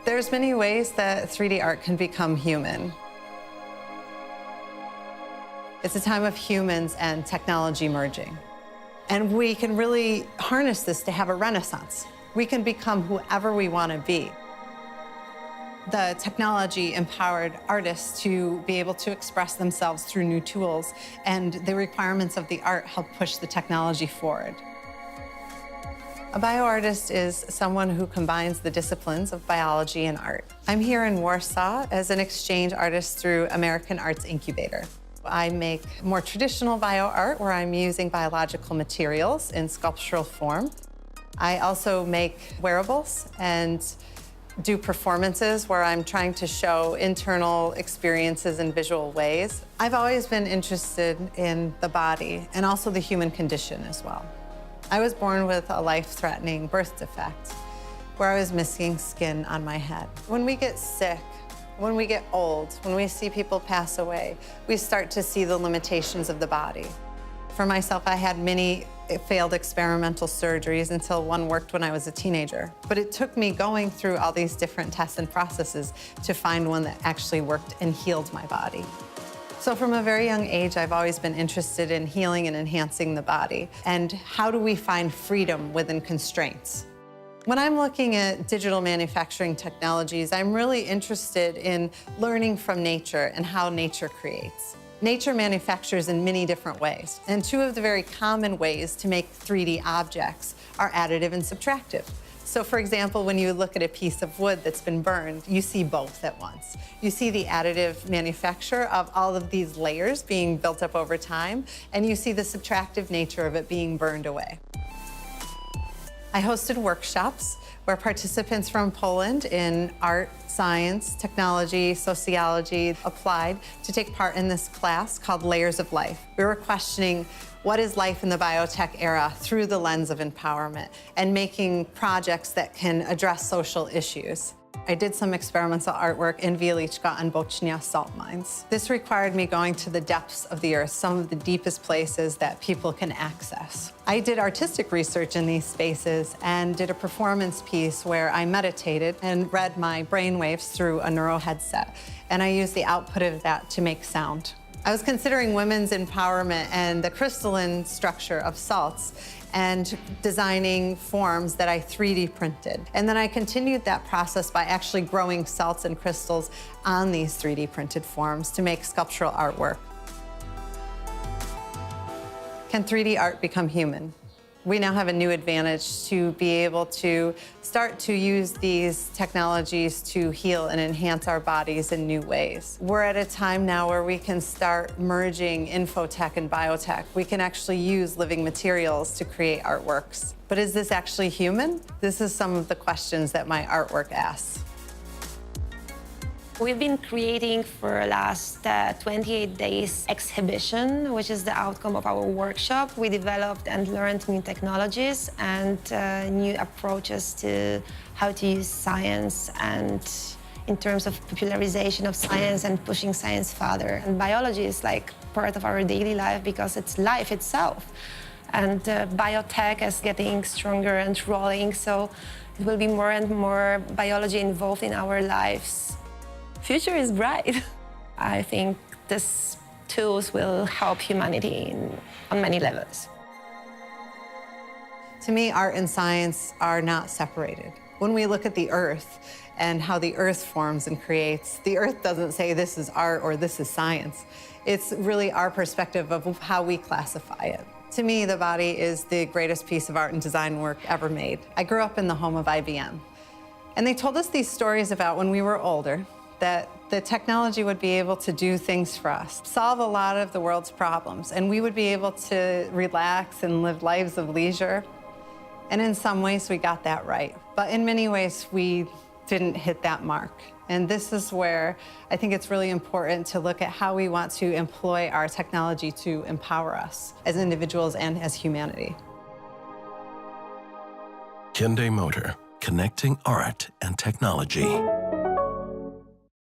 There's many ways that 3D art can become human. It's a time of humans and technology merging. And we can really harness this to have a renaissance. We can become whoever we want to be. The technology empowered artists to be able to express themselves through new tools, and the requirements of the art help push the technology forward. A bioartist is someone who combines the disciplines of biology and art. I'm here in Warsaw as an exchange artist through American Arts Incubator. I make more traditional bioart where I'm using biological materials in sculptural form. I also make wearables and do performances where I'm trying to show internal experiences in visual ways. I've always been interested in the body and also the human condition as well. I was born with a life-threatening birth defect where I was missing skin on my head. When we get sick, when we get old, when we see people pass away, we start to see the limitations of the body. For myself, I had many failed experimental surgeries until one worked when I was a teenager. But it took me going through all these different tests and processes to find one that actually worked and healed my body. So from a very young age, I've always been interested in healing and enhancing the body. And how do we find freedom within constraints? When I'm looking at digital manufacturing technologies, I'm really interested in learning from nature and how nature creates. Nature manufactures in many different ways, and two of the very common ways to make 3D objects are additive and subtractive. So for example, when you look at a piece of wood that's been burned, you see both at once. You see the additive manufacture of all of these layers being built up over time, and you see the subtractive nature of it being burned away. I hosted workshops where participants from Poland in art, science, technology, sociology applied to take part in this class called Layers of Life. We were questioning what is life in the biotech era through the lens of empowerment and making projects that can address social issues. I did some experimental artwork in Wieliczka and Bochnia salt mines. This required me going to the depths of the earth, some of the deepest places that people can access. I did artistic research in these spaces and did a performance piece where I meditated and read my brainwaves through a neuro headset, and I used the output of that to make sound. I was considering women's empowerment and the crystalline structure of salts and designing forms that I 3D printed. And then I continued that process by actually growing salts and crystals on these 3D printed forms to make sculptural artwork. Can 3D art become human? We now have a new advantage to be able to start to use these technologies to heal and enhance our bodies in new ways. We're at a time now where we can start merging infotech and biotech. We can actually use living materials to create artworks. But is this actually human? This is some of the questions that my artwork asks. We've been creating for the last 28 days exhibition, which is the outcome of our workshop. We developed and learned new technologies and new approaches to how to use science and in terms of popularization of science and pushing science further. And biology is like part of our daily life because it's life itself. And biotech is getting stronger and rolling, so it will be more and more biology involved in our lives. Future is bright. I think these tools will help humanity on many levels. To me, art and science are not separated. When we look at the earth and how the earth forms and creates, the earth doesn't say this is art or this is science. It's really our perspective of how we classify it. To me, the body is the greatest piece of art and design work ever made. I grew up in the home of IBM, and they told us these stories about when we were older, that the technology would be able to do things for us, solve a lot of the world's problems, and we would be able to relax and live lives of leisure. And in some ways, we got that right. But in many ways, we didn't hit that mark. And this is where I think it's really important to look at how we want to employ our technology to empower us as individuals and as humanity. Hyundai Motor, connecting art and technology.